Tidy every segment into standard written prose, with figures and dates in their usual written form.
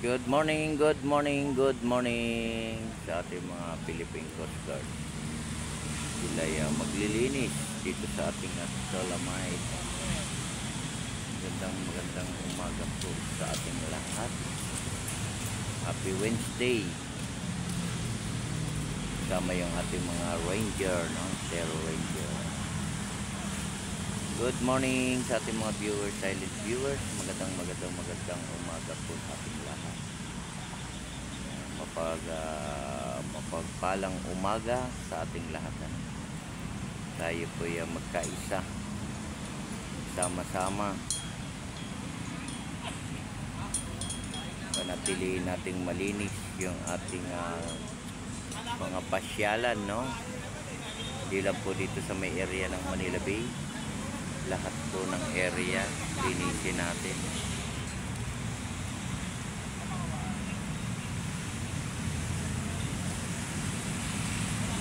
Good morning, good morning, good morning sa ating mga Philippine Coast Guard. Sila ay maglilinis dito sa ating Dolomite. Magandang umaga po sa ating lahat. Happy Wednesday. Kasama yung ating mga ranger, no? Zero Ranger. Good morning sa ating mga viewers, silent viewers. Magandang umaga po sa ating lahat. Mapagpalang umaga sa ating lahat. Tayo po ay magkaisa, sama-sama. Panatilihin nating malinis yung ating mga pasyalan, no? Hindi lang po dito sa may area ng Manila Bay. Lahat po ng area linisin natin.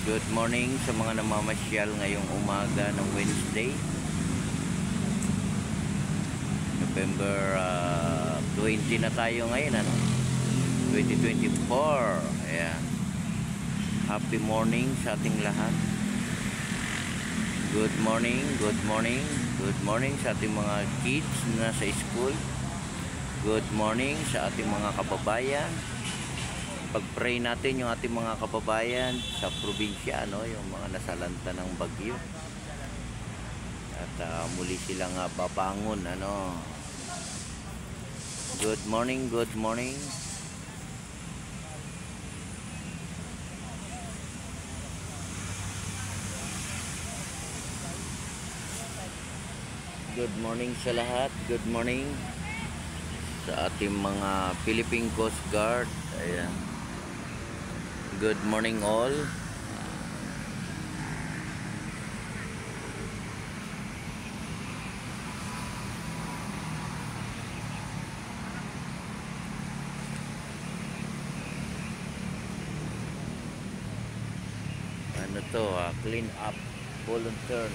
Good morning sa mga namamasyal ngayong umaga ng Wednesday, November 20 na tayo ngayon, ano? 2024. Ayan. Happy morning sa ating lahat. Good morning, good morning, good morning sa ating mga kids na sa school. Good morning sa ating mga kababayan. Pag-pray natin yung ating mga kababayan sa probinsya, no, yung mga nasalanta ng bagyo. At muli silang babangon, ano. Good morning, good morning. Good morning sa lahat. Good morning sa ating mga Philippine Coast Guard. Ayan. Good morning all. Ano to, clean up volunteer.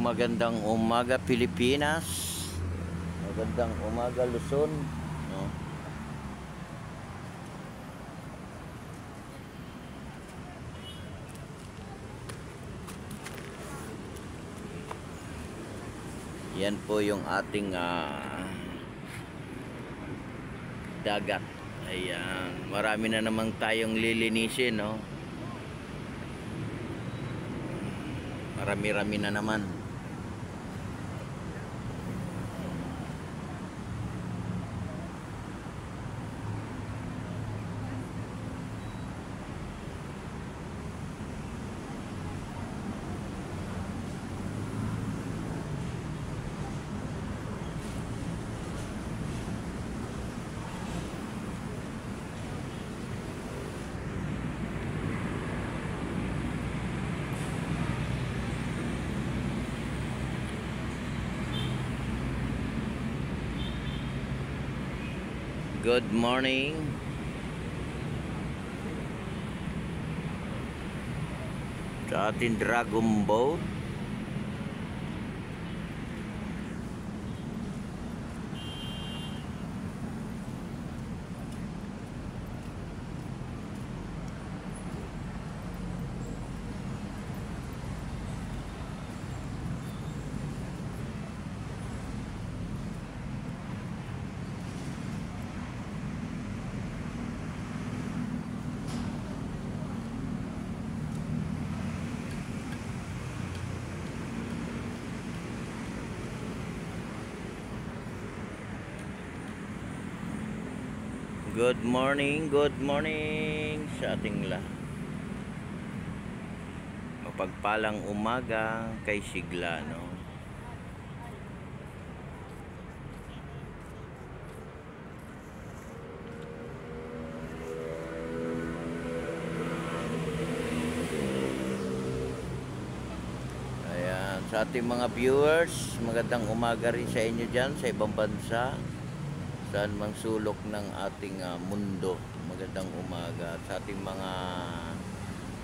Magandang umaga Pilipinas. Magandang umaga Luzon, no? Yan po yung ating dagat. Ayan, marami na namang tayong lilinisin, no? Marami-rami na naman. Good morning. Sa ating Dragon Boat. Good morning sa ating lahat. Mapagpalang umaga kay Sigla, no? Sa ating mga viewers, magandang umaga rin sa inyo dyan sa ibang bansa, saan mang sulok ng ating mundo. Magandang umaga. Sa ating mga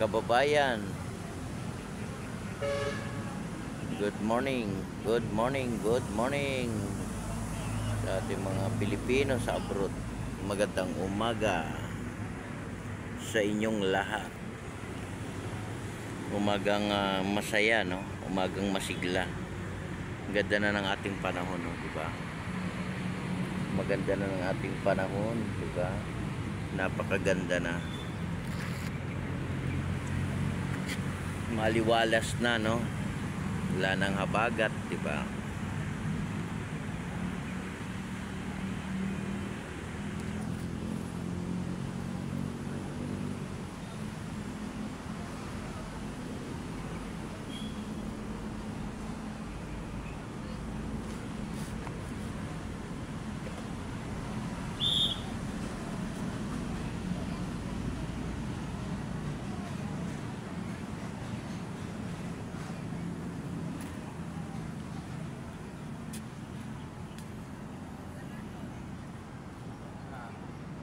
kababayan, good morning, good morning, good morning. Sa ating mga Pilipino sa abroad, magandang umaga sa inyong lahat. Umagang masaya, no? Umagang masigla. Ganda na ng ating panahon, no? Diba? Maganda na ng ating panahon, diba? Napakaganda na. Maliwalas na, no? Wala nang habagat, diba?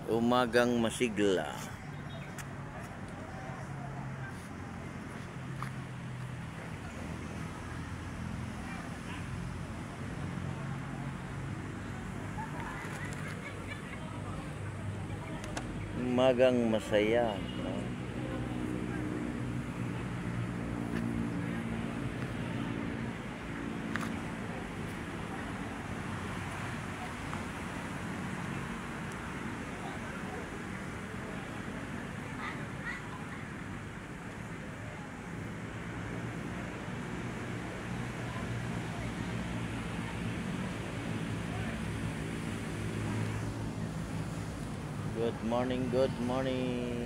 Umagang masigla. Umagang masaya, no? Good morning, good morning.